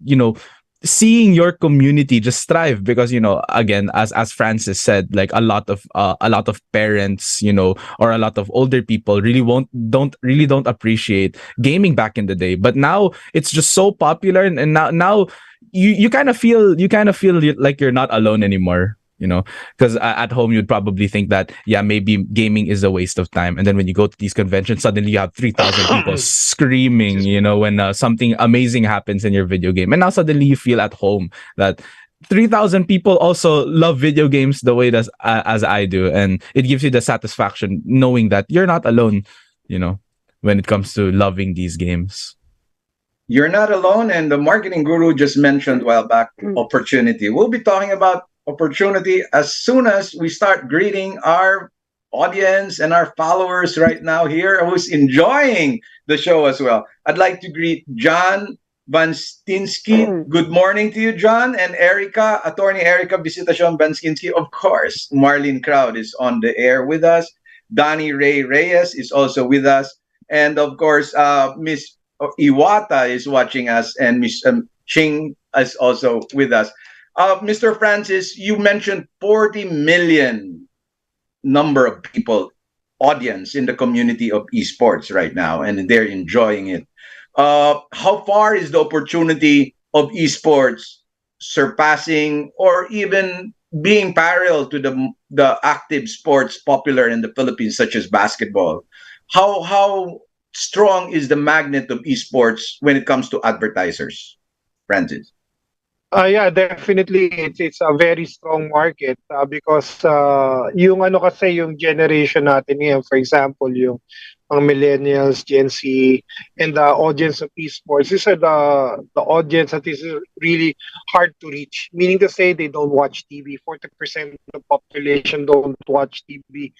seeing your community just thrive, because again, as Francis said, like a lot of parents, or a lot of older people don't appreciate gaming back in the day, but now it's just so popular, and now you kind of feel like you're not alone anymore. Because at home you'd probably think that, yeah, maybe gaming is a waste of time, and then when you go to these conventions, suddenly you have 3,000 people screaming, when something amazing happens in your video game, and now suddenly you feel at home that 3,000 people also love video games the way that as I do, and it gives you the satisfaction knowing that you're not alone, when it comes to loving these games. You're not alone, and the marketing guru just mentioned a while back opportunity. We'll be talking about opportunity as soon as we start greeting our audience and our followers right now here who's enjoying the show as well. I'd like to greet John Banskinski. Good morning to you, John, and Erica, attorney Erica Visitacion Banskinski. Of course, Marlene Crowd is on the air with us. Donnie Ray Reyes is also with us. And of course, Miss Iwata is watching us, and Miss Ching is also with us. Mr. Francis, you mentioned 40 million number of people, audience in the community of esports right now, and they're enjoying it. How far is the opportunity of esports surpassing or even being parallel to the active sports popular in the Philippines, such as basketball? How strong is the magnet of esports when it comes to advertisers, Francis? Yeah, definitely it's a very strong market because yung yung generation natin ngayon, for example, yung mga millennials, Gen Z, and the audience of esports, these are the audience that is really hard to reach. Meaning to say, they don't watch TV. 40% of the population don't watch TV,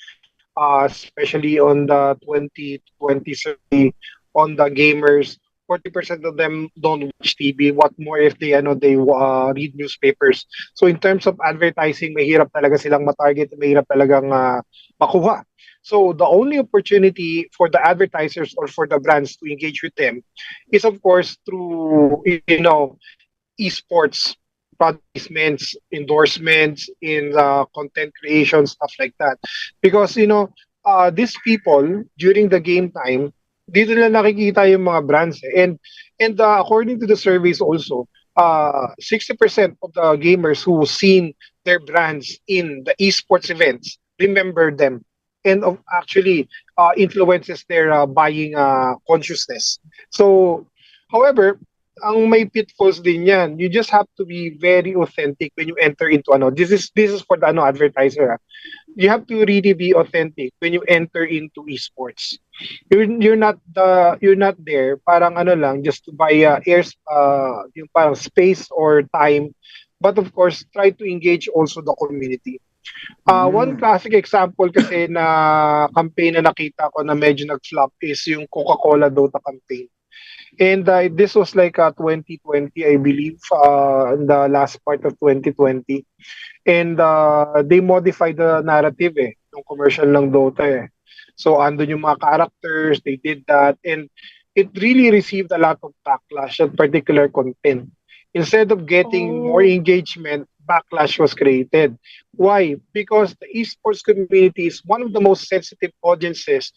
especially on the 2020 on the gamers. 40% of them don't watch TV. What more if they read newspapers. So in terms of advertising, mahirap talaga silang matarget, mahirap talagang makuha. So the only opportunity for the advertisers or for the brands to engage with them is, of course, through esports placements, endorsements, in content creation, stuff like that. Because these people during the game time, dito nila nakikita yung mga brands and according to the surveys also, 60% of the gamers who seen their brands in the esports events remember them, and actually influences their buying consciousness. So however, ang may pitfalls din yan. You just have to be very authentic when you enter into this is for the advertiser. You have to really be authentic when you enter into esports. You're not there parang lang just to buy yung parang space or time, but of course try to engage also the community. One classic example kasi na campaign na nakita ko na medyo nag-flop is yung Coca-Cola Dota campaign. And this was like 2020, I believe, in the last part of 2020. And they modified the narrative yung commercial ng Dota So andun yung mga characters, they did that, and it really received a lot of backlash, that particular content. Instead of getting more engagement, backlash was created. Why? Because the esports community is one of the most sensitive audiences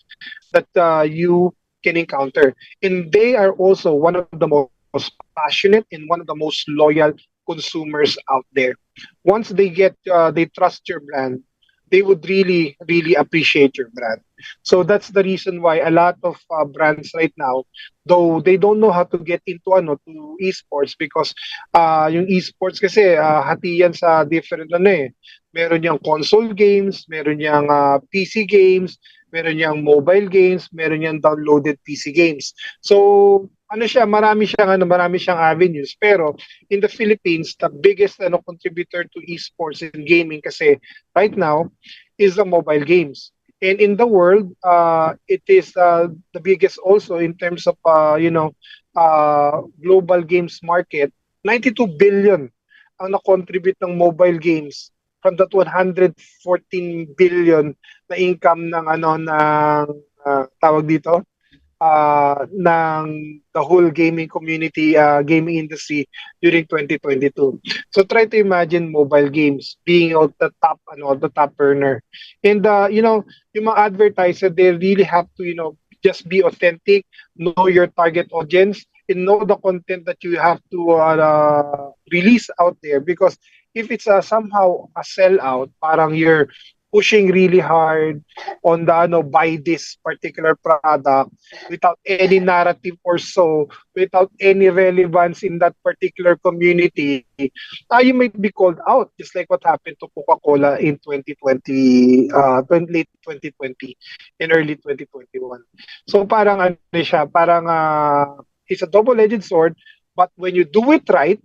that you can encounter. And they are also one of the most passionate and one of the most loyal consumers out there. Once they trust your brand, they would really, really appreciate your brand. So that's the reason why a lot of brands right now, though they don't know how to get into to esports because yung esports kasi hati yan sa different Meron yang console games, meron yang PC games, meron yang mobile games, meron yang downloaded PC games. So marami siyang avenues, pero in the Philippines the biggest contributor to esports and gaming kasi right now is the mobile games. And in the world, it is the biggest also in terms of global games market. 92 billion ang na-contribute ng mobile games from that 114 billion na income ng tawag dito ng the whole gaming community, gaming industry during 2022. So try to imagine mobile games being at the top earner. And yung mga advertiser, they really have to just be authentic, know your target audience, and know the content that you have to release out there. Because if it's somehow a sellout, parang you're pushing really hard on the buy this particular product without any narrative or so, without any relevance in that particular community, you might be called out, just like what happened to Coca-Cola in 2020, late 2020 and early 2021. So parang it's a double-edged sword, but when you do it right,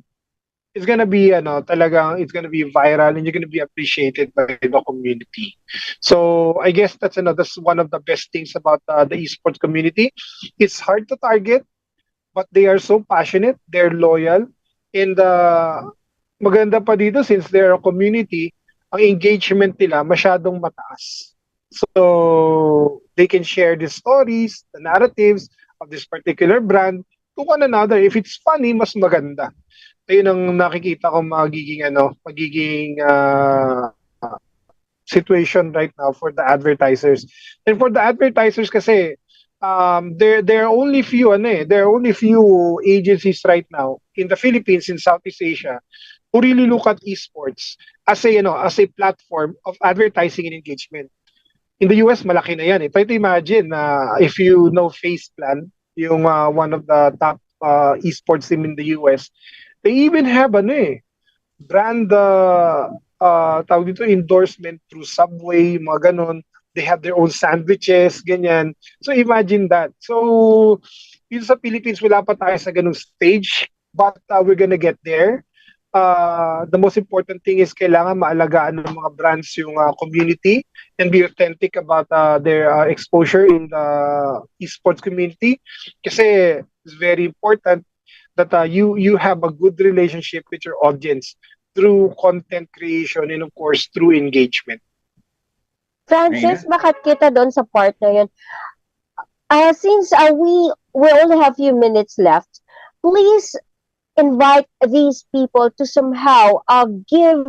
it's gonna be it's gonna be viral and you're gonna be appreciated by the community. So I guess that's one of the best things about the esports community. It's hard to target, but they are so passionate, they're loyal, and maganda pa dito since they're a community, ang engagement nila masyadong mataas. So they can share the stories, the narratives of this particular brand to one another. If it's funny, mas maganda. Ayun ang nakikita ko magiging situation right now for the advertisers. And for the advertisers kasi there are only few agencies right now in the Philippines, in Southeast Asia, who really look at esports as a platform of advertising and engagement. In the US, malaki na yan. Try to imagine if you know FacePlan, yung one of the top esports team in the US, they even have brand tawag dito, endorsement through Subway, mga ganon. They have their own sandwiches, ganyan. So imagine that. So dito sa Philippines, wala pa tayo sa ganung stage, but we're gonna get there. The most important thing is kailangan maalagaan ng mga brands yung community and be authentic about their exposure in the esports community. Kasi it's very important that you have a good relationship with your audience through content creation and of course through engagement. Francis, bakit kita doon sa part na yun? Since we only have few minutes left, please invite these people to somehow give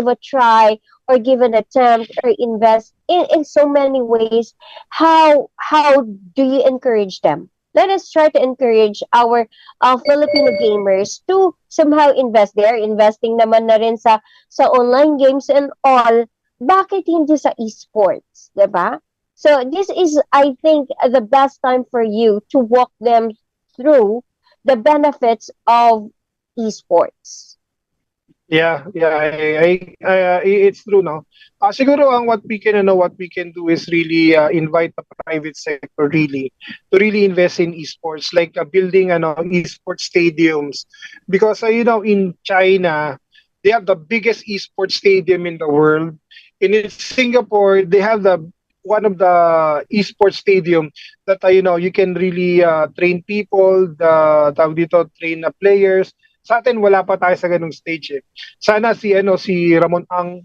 a try or give an attempt or invest in so many ways. How do you encourage them? Let us try to encourage our Filipino gamers to somehow invest. They are investing naman na rin sa online games and all. Bakit hindi sa esports, diba? So this is, I think, the best time for you to walk them through the benefits of esports. Yeah, it's true, no. Siguro what we can do is really invite the private sector to really invest in esports, like building esports stadiums, because in China they have the biggest esports stadium in the world. And in Singapore they have one of the esports stadium that you can really train people, train players. Sa atin wala pa tayo sa ganung stage. Sana si Ramon Ang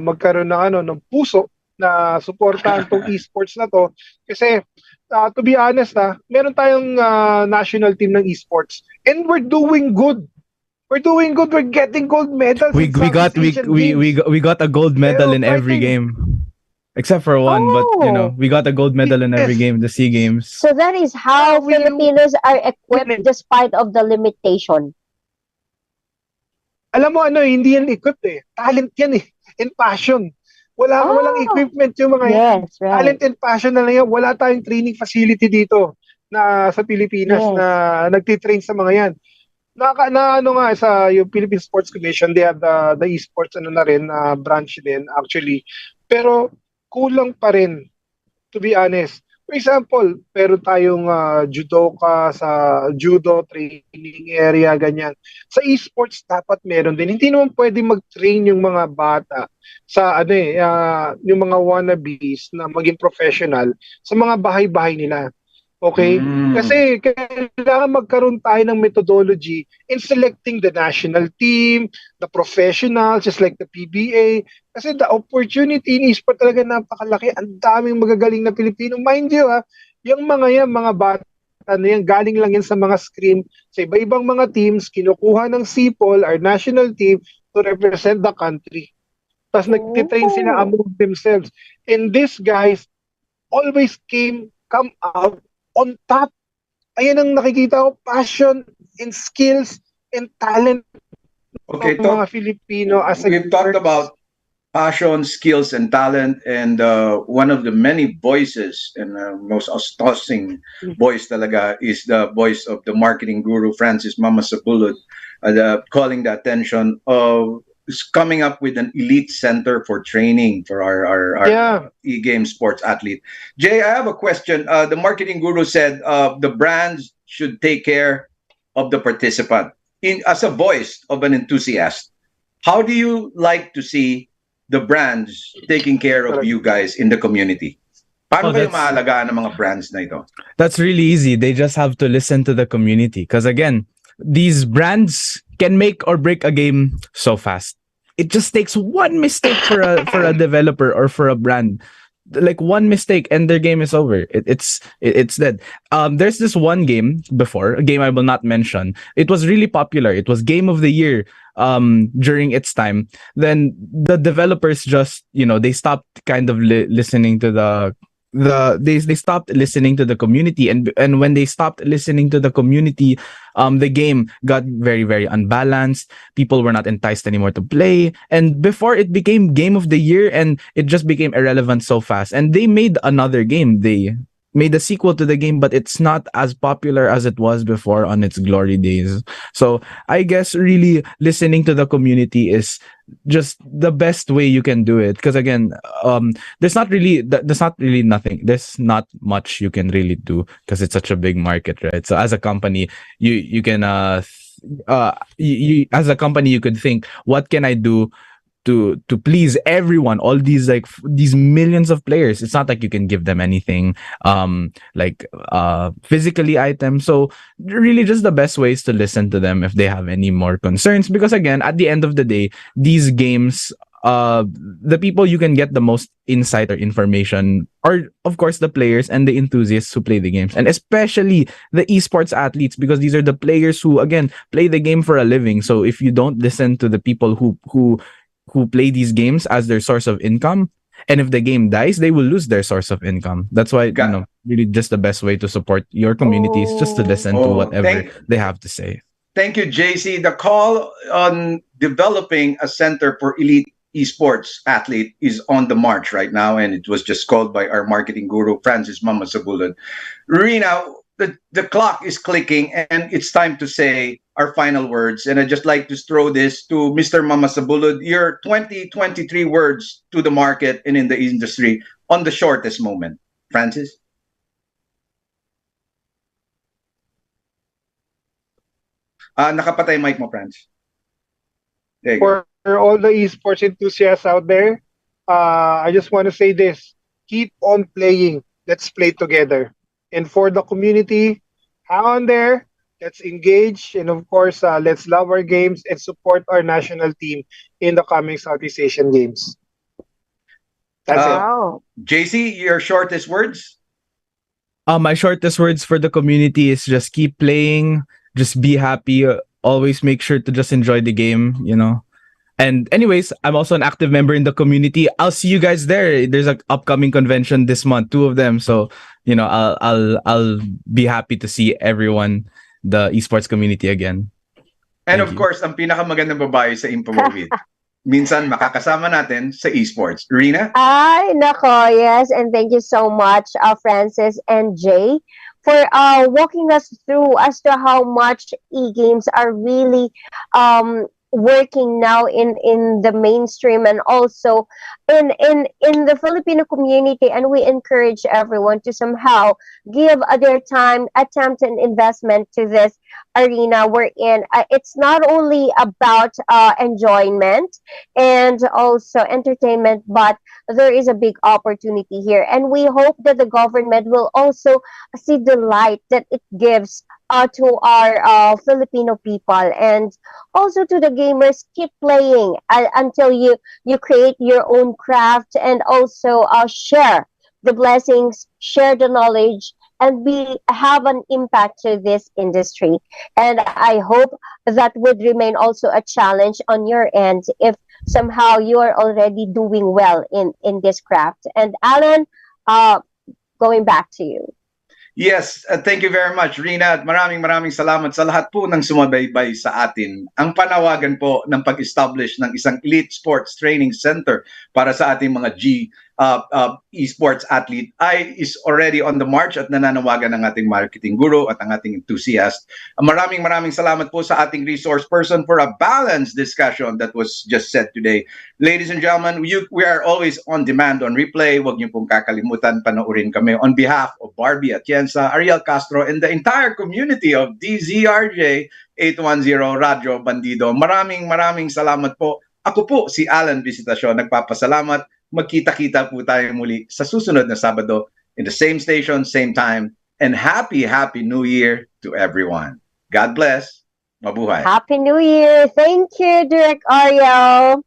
magkaroon ng puso na suportahan tong esports na to kasi to be honest meron tayong national team ng esports and we're doing good. We're doing good. We're getting gold medals We in we got Southeast Asian Games. we got a gold medal Pero in every fighting. game. Except for one, but Oh, we got a gold medal in every Yes. game, the SEA Games. so that is how We Filipinos are win equipped it. despite of the limitation. Alam mo ano, hindi yan equip eh. Talent yan eh. And passion. Walang Oh, equipment yung mga yan. yes, right. Talent and passion na lang yan. Wala tayong training facility dito na sa Pilipinas Yes. na nagtitrain sa mga yan. Na ano nga sa yung Philippine Sports Commission, they have the esports ano na rin branch din actually. Pero kulang pa rin, to be honest. For example, pero tayong judoka sa judo training area, ganyan. Sa esports dapat meron din. Hindi naman pwede mag-train yung mga bata sa yung mga wannabes na maging professional sa mga bahay-bahay nila. Okay? Kasi kailangan magkaroon tayo ng methodology in selecting the national team, the professionals, just like the PBA. Kasi the opportunity in esports talaga napakalaki. Ang daming magagaling na Pilipino. Mind you, yung mga bata na yan, galing lang yan sa mga screen, sa iba-ibang mga teams, kinukuha ng CPOL, our national team, to represent the country. Tapos nagtitrain sila among themselves. And these guys always come out on top. Ayan ang nakikita ko, passion and skills and talent Okay, ng mga Filipino as a we've talked about passion, skills, and talent, and one of the many voices and most astonishing voice talaga is the voice of the marketing guru Francis Mama Sabulod, calling the attention of coming up with an elite center for training for our e-game sports athlete. Jay, I have a question. The marketing guru said the brands should take care of the participant. As a voice of an enthusiast, how do you like to see the brands taking care of you guys in the community? Paano kayo maalagaan ng mga brands na ito? That's really easy. They just have to listen to the community. Because again, these brands can make or break a game so fast. It just takes one mistake for a developer or for a brand. Like one mistake and their game is over. It's dead. There's this one game before, a game I will not mention. It was really popular. It was Game of the Year during its time. Then the developers just, they stopped kind of listening to they stopped listening to the community, and when they stopped listening to the community, the game got very, very unbalanced. People were not enticed anymore to play, and before it became Game of the Year, and it just became irrelevant so fast. And they made another game. They made a sequel to the game, but it's not as popular as it was before on its glory days. So I guess really listening to the community is just the best way you can do it. Because again, there's not much you can really do because it's such a big market, right? So as a company, you can as a company you could think, what can I do to please everyone, all these these millions of players? It's not like you can give them anything physically items. So really just the best way is to listen to them if they have any more concerns, because again, at the end of the day, these games, the people you can get the most insight or information are of course the players and the enthusiasts who play the games, and especially the esports athletes, because these are the players who again play the game for a living. So if you don't listen to the people who play these games as their source of income, and if the game dies, they will lose their source of income. That's why really just the best way to support your communities, just to listen to whatever they have to say. Thank you, JC. The call on developing a center for elite esports athlete is on the march right now, and it was just called by our marketing guru Francis Mama Sabulod. Reenah, the clock is clicking, and it's time to say our final words. And I'd just like to throw this to Mr. Mama Sabulod, your 2023 words to the market and in the industry on the shortest moment. Francis? Nakapatay mic mo, Francis. There you go. For all the esports enthusiasts out there, I just want to say this: keep on playing. Let's play together. And for the community, hang on there. Let's engage, and of course, let's love our games and support our national team in the coming Southeast Asian Games. That's it. JC, your shortest words? My shortest words for the community is just keep playing, just be happy always make sure to just enjoy the game, you know. And anyways, I'm also an active member in the community. I'll see you guys there. There's an upcoming convention this month, 2 of them. So, you know, I'll be happy to see everyone, the esports community again. And Thank of you. course, ang pinakamagandang babae sa Impamowid. Minsan makakasama natin sa esports. Reenah? Ay, nako, yes. And thank you so much, Francis and Jay, for walking us through as to how much e-games are really working now in the mainstream and also in the Filipino community. And we encourage everyone to somehow give their time, attempt, and investment to this arena we're in. It's not only about enjoyment and also entertainment, but there is a big opportunity here. And we hope that the government will also see the light that it gives to our Filipino people, and also to the gamers. Keep playing until you create your own craft, and also share the blessings, share the knowledge, and have an impact to this industry. And I hope that would remain also a challenge on your end if somehow you are already doing well in this craft. And Allan, going back to you. Yes, thank you very much, Reenah. At maraming salamat sa lahat po ng sumabaybay sa atin. Ang panawagan po ng pag-establish ng isang elite sports training center para sa ating mga esports athlete is already on the march at nananawagan ng ating marketing guru at ang ating enthusiast. Maraming salamat po sa ating resource person for a balanced discussion that was just said today. Ladies and gentlemen, we are always on demand on replay. Huwag niyo pong kakalimutan, panoorin kami. On behalf of Barbie Atienza, Ariel Castro, and the entire community of DZRJ 810 Radio Bandido, maraming salamat po. Ako po si Allan Visitacion, nagpapasalamat. Magkita-kita po tayo muli sa susunod na Sabado in the same station, same time. And happy New Year to everyone. God bless. Mabuhay. Happy New Year. Thank you, Direk Ariel.